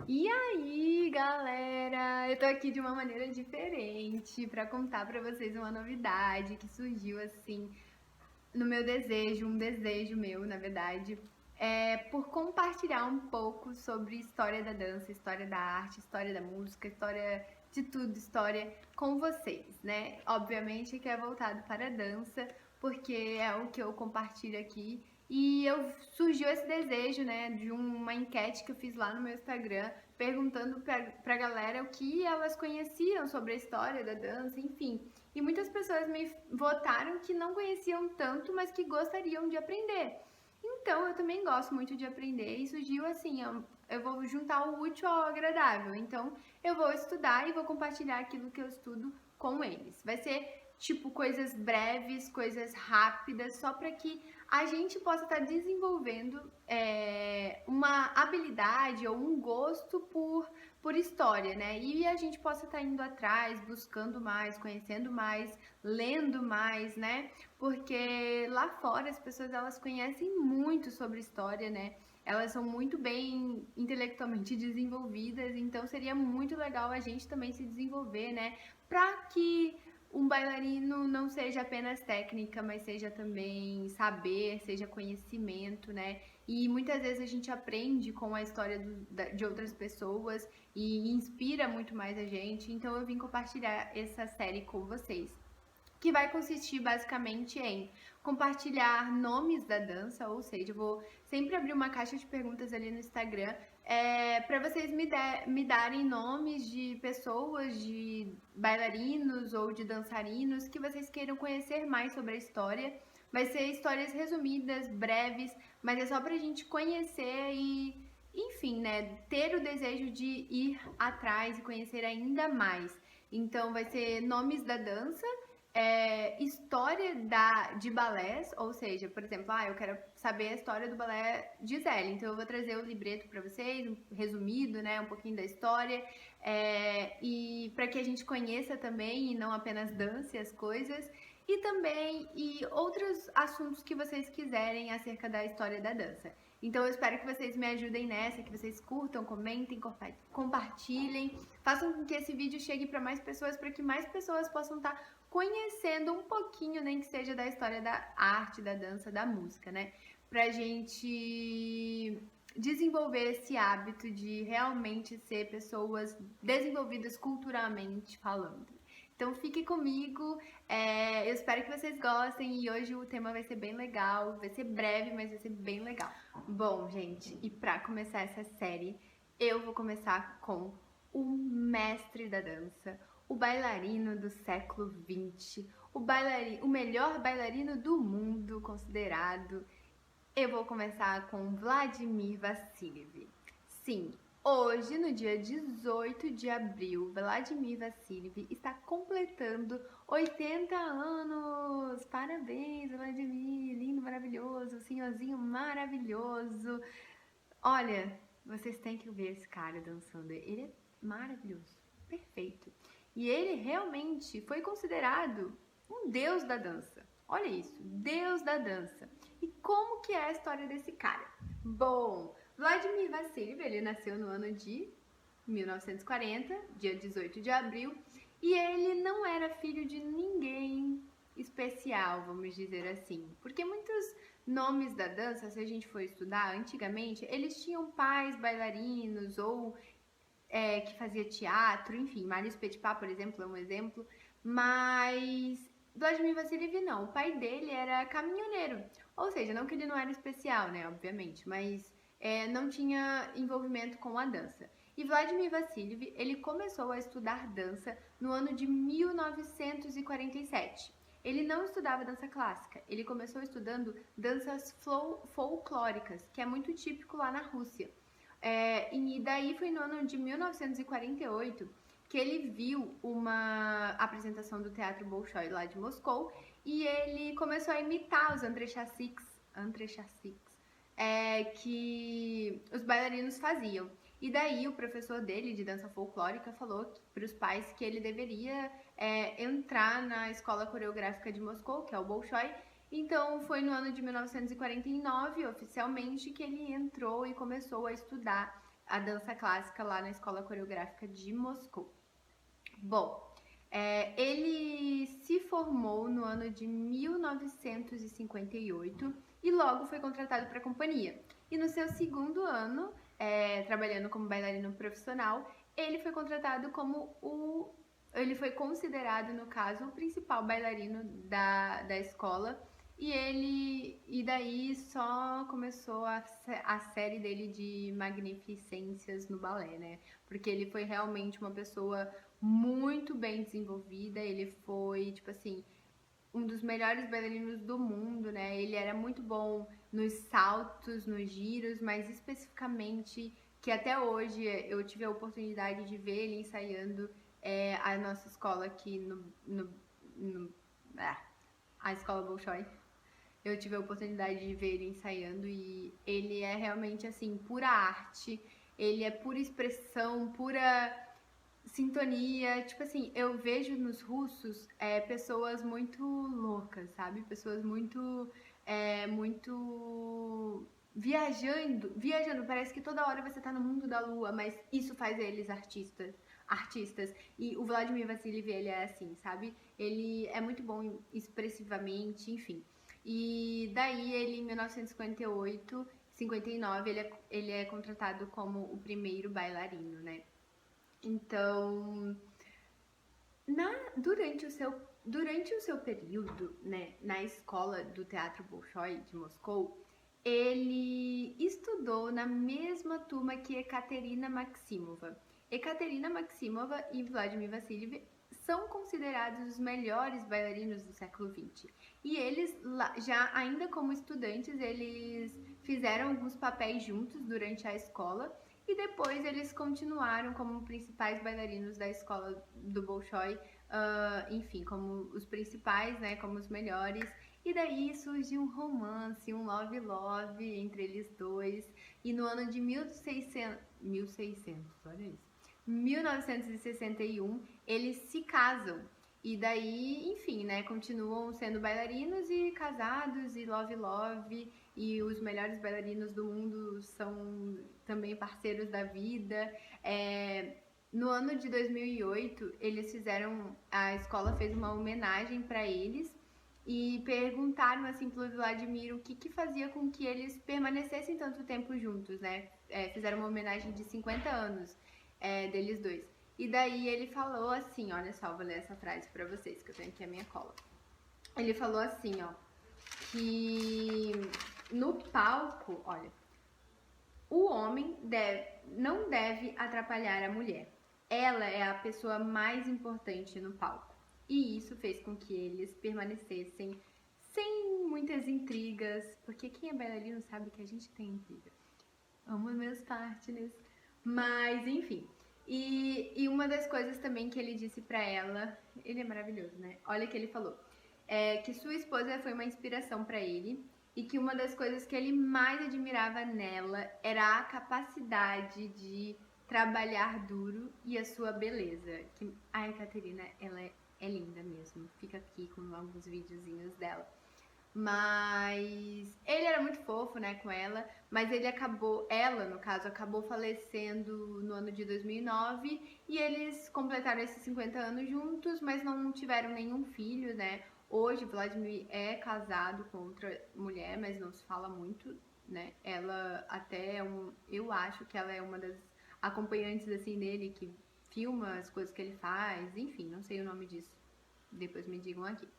E aí, galera? Eu tô aqui de uma maneira diferente pra contar pra vocês uma novidade que surgiu assim no meu desejo, um desejo meu, na verdade, por compartilhar um pouco sobre história da dança, história da arte, história da música, história de tudo, história com vocês, né? Obviamente que é voltado para a dança, porque é o que eu compartilho aqui. E surgiu esse desejo, né, de uma enquete que eu fiz lá no meu Instagram, perguntando pra galera o que elas conheciam sobre a história da dança, enfim. E muitas pessoas me votaram que não conheciam tanto, mas que gostariam de aprender. Então, eu também gosto muito de aprender e surgiu assim, eu vou juntar o útil ao agradável. Então, eu vou estudar e vou compartilhar aquilo que eu estudo com eles. Vai ser tipo coisas breves, coisas rápidas, só para que a gente possa estar desenvolvendo uma habilidade ou um gosto por história, né? E a gente possa estar indo atrás, buscando mais, conhecendo mais, lendo mais, né? Porque lá fora as pessoas elas conhecem muito sobre história, né? Elas são muito bem intelectualmente desenvolvidas, então seria muito legal a gente também se desenvolver, né? Para que um bailarino não seja apenas técnica, mas seja também saber, seja conhecimento, né? E muitas vezes a gente aprende com a história de outras pessoas e inspira muito mais a gente. Então eu vim compartilhar essa série com vocês, que vai consistir basicamente em compartilhar nomes da dança, ou seja, eu vou sempre abrir uma caixa de perguntas ali no Instagram para vocês me darem nomes de pessoas, de bailarinos ou de dançarinos que vocês queiram conhecer mais sobre a história. Vai ser histórias resumidas, breves, mas é só pra gente conhecer e, enfim, né, ter o desejo de ir atrás e conhecer ainda mais. Então, vai ser nomes da dança, história de balés, ou seja, por exemplo, eu quero saber a história do balé Gisele, então eu vou trazer o libreto para vocês, um resumido, né, um pouquinho da história, e para que a gente conheça também e não apenas dance as coisas, e também outros assuntos que vocês quiserem acerca da história da dança. Então eu espero que vocês me ajudem nessa, que vocês curtam, comentem, compartilhem, façam com que esse vídeo chegue para mais pessoas, para que mais pessoas possam estar conhecendo um pouquinho, nem que seja da história da arte, da dança, da música, né? Pra gente desenvolver esse hábito de realmente ser pessoas desenvolvidas culturalmente falando. Então fique comigo, eu espero que vocês gostem e hoje o tema vai ser bem legal, vai ser breve, mas vai ser bem legal. Bom, gente, e para começar essa série, eu vou começar com o mestre da dança, o bailarino do século XX, o melhor bailarino do mundo considerado. Eu vou começar com Vladimir Vassiliev. Sim, hoje, no dia 18 de abril, Vladimir Vassiliev está completando 80 anos! Parabéns, Vladimir! Lindo, maravilhoso, senhorzinho maravilhoso! Olha, vocês têm que ver esse cara dançando. Ele é maravilhoso, perfeito. E ele realmente foi considerado um deus da dança. Olha isso, deus da dança. E como que é a história desse cara? Bom, Vladimir Vassiliev, ele nasceu no ano de 1940, dia 18 de abril, e ele não era filho de ninguém especial, vamos dizer assim. Porque muitos nomes da dança, se a gente for estudar, antigamente, eles tinham pais bailarinos ou que fazia teatro, enfim, Marius Petipa, por exemplo, é um exemplo, mas Vladimir Vassiliev não, o pai dele era caminhoneiro, ou seja, não que ele não era especial, né, obviamente, mas não tinha envolvimento com a dança. E Vladimir Vassiliev, ele começou a estudar dança no ano de 1947. Ele não estudava dança clássica, ele começou estudando danças folclóricas, que é muito típico lá na Rússia. E daí foi no ano de 1948 que ele viu uma apresentação do Teatro Bolshoi lá de Moscou e ele começou a imitar os antrechassiks que os bailarinos faziam. E daí o professor dele de dança folclórica falou para os pais que ele deveria entrar na escola coreográfica de Moscou, que é o Bolshoi. Então foi no ano de 1949, oficialmente, que ele entrou e começou a estudar a dança clássica lá na Escola Coreográfica de Moscou. Bom, ele se formou no ano de 1958 e logo foi contratado para a companhia. E no seu segundo ano, trabalhando como bailarino profissional, ele foi contratado como ele foi considerado, no caso, o principal bailarino da escola. E daí só começou a série dele de magnificências no balé, né? Porque ele foi realmente uma pessoa muito bem desenvolvida, ele foi, tipo assim, um dos melhores bailarinos do mundo, né? Ele era muito bom nos saltos, nos giros, mas especificamente que até hoje eu tive a oportunidade de ver ele ensaiando a nossa escola aqui a escola Bolshoi. Eu tive a oportunidade de ver ele ensaiando e ele é realmente assim, pura arte, ele é pura expressão, pura sintonia. Tipo assim, eu vejo nos russos pessoas muito loucas, sabe? Pessoas muito viajando. Parece que toda hora você tá no mundo da lua, mas isso faz eles artistas. E o Vladimir Vassiliev, ele é assim, sabe? Ele é muito bom expressivamente, enfim. E daí ele, em 1958, 59, ele é contratado como o primeiro bailarino, né? Então, durante o seu período, né, na escola do Teatro Bolshoi de Moscou, ele estudou na mesma turma que Ekaterina Maximova. Ekaterina Maximova e Vladimir Vassiliev são considerados os melhores bailarinos do século XX. E eles, já ainda como estudantes, eles fizeram alguns papéis juntos durante a escola e depois eles continuaram como principais bailarinos da escola do Bolshoi, enfim, como os principais, né, como os melhores. E daí surgiu um romance, um love entre eles dois. E no ano de 1600, olha isso, 1961, eles se casam. E daí, enfim, né, continuam sendo bailarinos e casados e love. E os melhores bailarinos do mundo são também parceiros da vida. No ano de 2008, a escola fez uma homenagem para eles e perguntaram assim pro Vladimir o que fazia com que eles permanecessem tanto tempo juntos, né? Fizeram uma homenagem de 50 anos deles dois. E daí ele falou assim, olha só, vou ler essa frase para vocês, que eu tenho aqui a minha cola. Ele falou assim, ó, que no palco, olha, o homem não deve atrapalhar a mulher. Ela é a pessoa mais importante no palco. E isso fez com que eles permanecessem sem muitas intrigas, porque quem é bailarino sabe que a gente tem intriga. Amo meus partners. Mas, enfim. E uma das coisas também que ele disse pra ela, ele é maravilhoso, né? Olha o que ele falou. Que sua esposa foi uma inspiração pra ele e que uma das coisas que ele mais admirava nela era a capacidade de trabalhar duro e a sua beleza. A Ekaterina, ela é linda mesmo. Fica aqui com alguns videozinhos dela. Mas ele era muito fofo, né, com ela, mas ela, no caso, acabou falecendo no ano de 2009 e eles completaram esses 50 anos juntos, mas não tiveram nenhum filho, né? Hoje, Vladimir é casado com outra mulher, mas não se fala muito, né? Ela até eu acho que ela é uma das acompanhantes, assim, dele, que filma as coisas que ele faz, enfim, não sei o nome disso. Depois me digam aqui.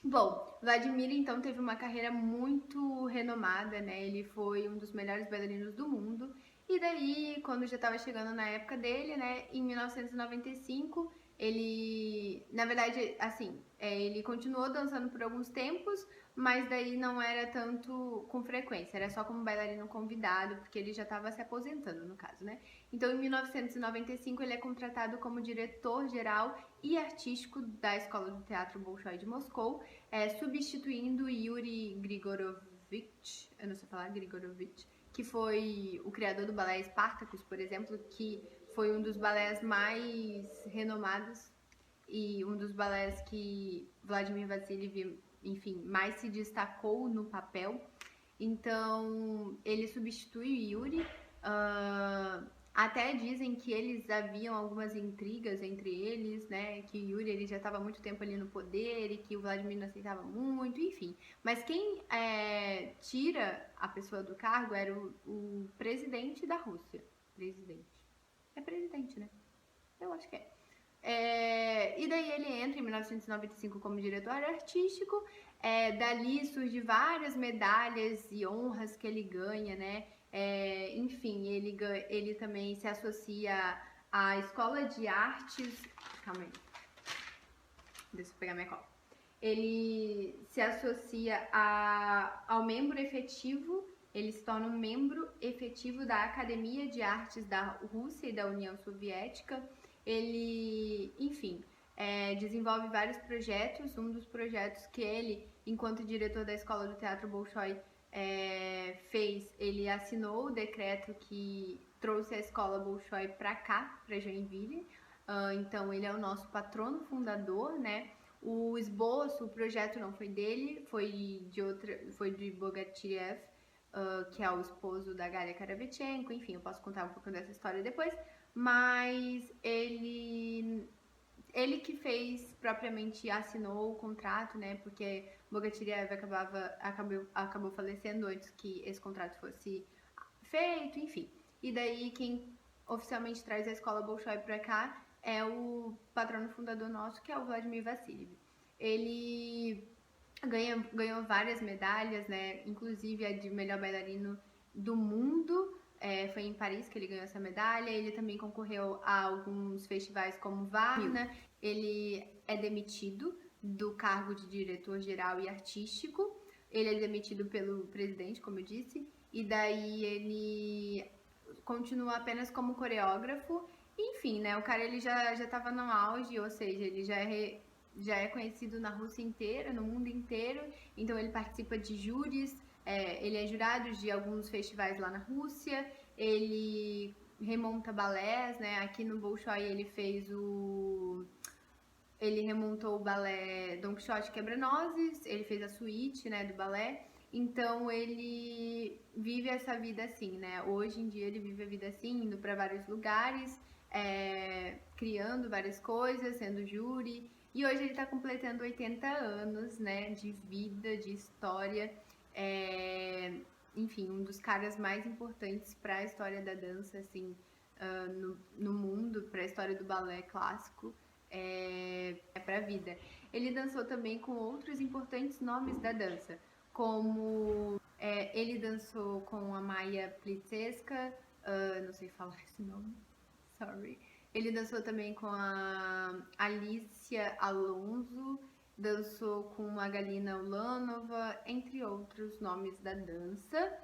Bom, Vladimir então teve uma carreira muito renomada, né? Ele foi um dos melhores bailarinos do mundo. E daí, quando já estava chegando na época dele, né, em 1995, ele, na verdade, assim, ele continuou dançando por alguns tempos, mas daí não era tanto com frequência, era só como bailarino convidado, porque ele já estava se aposentando, no caso, né? Então, em 1995, ele é contratado como diretor-geral e artístico da Escola do Teatro Bolshoi de Moscou, substituindo Yuri Grigorovich, eu não sei falar Grigorovich, que foi o criador do balé Spartacus, por exemplo, que foi um dos balés mais renomados e um dos balés que Vladimir Vassiliev, enfim, mais se destacou no papel. Então, ele substitui Yuri. Até dizem que eles haviam algumas intrigas entre eles, né? Que Yuri ele já estava há muito tempo ali no poder e que o Vladimir não aceitava muito, enfim. Mas quem tira a pessoa do cargo era o presidente da Rússia. Presidente. É presidente, né? Eu acho que é. E daí ele entra em 1995 como diretor artístico. Dali surgem várias medalhas e honras que ele ganha, né? Enfim, ele também se associa à Escola de Artes. Calma aí. Deixa eu pegar minha cola. Ele se associa ao membro efetivo. Ele se torna um membro efetivo da Academia de Artes da Rússia e da União Soviética. Ele, enfim, desenvolve vários projetos. Um dos projetos que ele, enquanto diretor da Escola do Teatro Bolshoi, fez, ele assinou o decreto que trouxe a Escola Bolshoi para cá, para Joinville. Então, ele é o nosso patrono fundador, né? O esboço, o projeto não foi dele, foi de Bogatyrev, que é o esposo da Galia Karavetchenko. Enfim, eu posso contar um pouquinho dessa história depois, mas ele que fez, propriamente assinou o contrato, né? Porque Bogatyrev acabou falecendo antes que esse contrato fosse feito, enfim. E daí quem oficialmente traz a Escola Bolshoi para cá é o patrono fundador nosso, que é o Vladimir Vassiliev. Ele ganhou várias medalhas, né? Inclusive a de melhor bailarino do mundo. Foi em Paris que ele ganhou essa medalha. Ele também concorreu a alguns festivais como Varna. Ele é demitido do cargo de diretor-geral e artístico. Ele é demitido pelo presidente, como eu disse. E daí ele continua apenas como coreógrafo. Enfim, né? O cara ele já estava no auge, ou seja, ele já é conhecido na Rússia inteira, no mundo inteiro. Então ele participa de júris. Ele é jurado de alguns festivais lá na Rússia, ele remonta balés, né? Aqui no Bolshoi ele remontou o balé Don Quixote Quebra-Nozes, ele fez a suíte, né, do balé. Então ele vive essa vida assim, né? Hoje em dia ele vive a vida assim, indo para vários lugares, criando várias coisas, sendo júri. E hoje ele está completando 80 anos, né, de vida, de história. Enfim, um dos caras mais importantes para a história da dança, assim, no mundo, para a história do balé clássico, para a vida. Ele dançou também com outros importantes nomes da dança, como ele dançou com a Maya Plisetska, não sei falar esse nome, sorry. Ele dançou também com a Alicia Alonso, dançou com a Galina Ulanova, entre outros nomes da dança.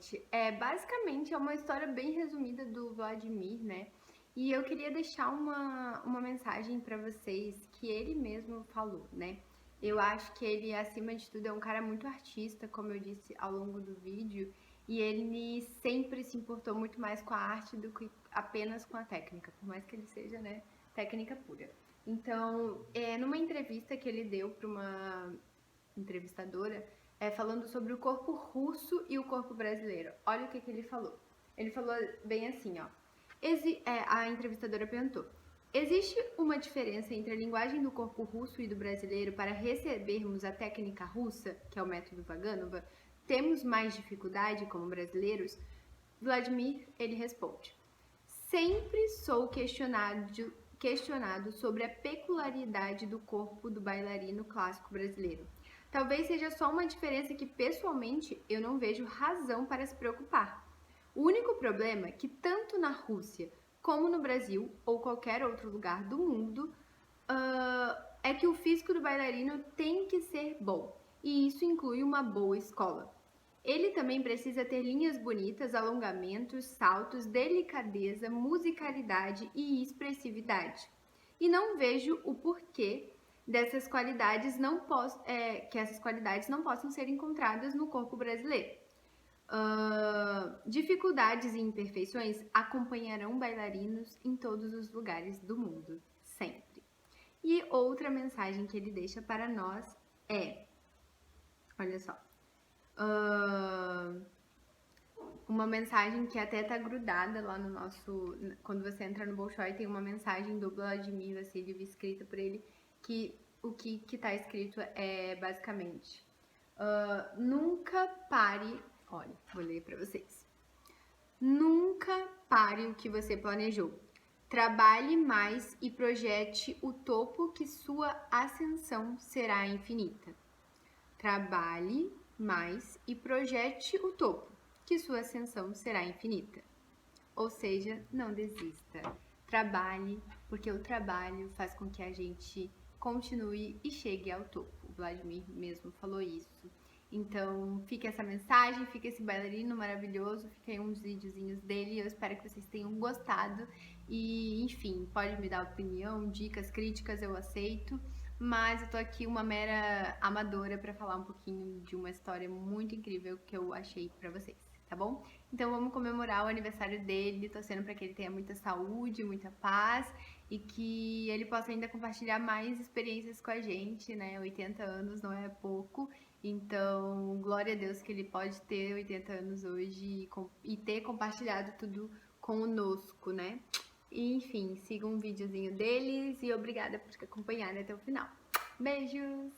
gente, basicamente é uma história bem resumida do Vladimir, né? E eu queria deixar uma mensagem para vocês que ele mesmo falou, né? Eu acho que ele, acima de tudo, é um cara muito artista, como eu disse ao longo do vídeo, e ele sempre se importou muito mais com a arte do que apenas com a técnica, por mais que ele seja, né, técnica pura. Então, numa entrevista que ele deu para uma entrevistadora, falando sobre o corpo russo e o corpo brasileiro. Olha o que ele falou. Ele falou bem assim, ó. A entrevistadora perguntou: existe uma diferença entre a linguagem do corpo russo e do brasileiro para recebermos a técnica russa, que é o método Vaganova? Temos mais dificuldade como brasileiros? Vladimir, ele responde: sempre sou questionado sobre a peculiaridade do corpo do bailarino clássico brasileiro. Talvez seja só uma diferença que, pessoalmente, eu não vejo razão para se preocupar. O único problema é que, tanto na Rússia como no Brasil, ou qualquer outro lugar do mundo, é que o físico do bailarino tem que ser bom, e isso inclui uma boa escola. Ele também precisa ter linhas bonitas, alongamentos, saltos, delicadeza, musicalidade e expressividade. E não vejo o porquê dessas qualidades que essas qualidades não possam ser encontradas no corpo brasileiro. Dificuldades e imperfeições acompanharão bailarinos em todos os lugares do mundo, sempre. E outra mensagem que ele deixa para nós olha só, uma mensagem que até tá grudada lá no nosso... Quando você entra no Bolshoi, tem uma mensagem do Vladimir Vassiliev escrita por ele, que o que tá escrito é basicamente: nunca pare... Olha, vou ler pra vocês. Nunca pare o que você planejou. Trabalhe mais e projete o topo, que sua ascensão será infinita. Trabalhe mais e projete o topo, que sua ascensão será infinita. Ou seja, não desista. Trabalhe, porque o trabalho faz com que a gente continue e chegue ao topo. O Vladimir mesmo falou isso. Então, fica essa mensagem, fica esse bailarino maravilhoso, fica aí uns videozinhos dele. Eu espero que vocês tenham gostado. E, enfim, pode me dar opinião, dicas, críticas, eu aceito. Mas eu tô aqui uma mera amadora para falar um pouquinho de uma história muito incrível que eu achei para vocês, tá bom? Então vamos comemorar o aniversário dele, torcendo para que ele tenha muita saúde, muita paz e que ele possa ainda compartilhar mais experiências com a gente, né? 80 anos não é pouco, então glória a Deus que ele pode ter 80 anos hoje e ter compartilhado tudo conosco, né? E, enfim, sigam um videozinho deles e obrigada por acompanhar até o final. Beijos!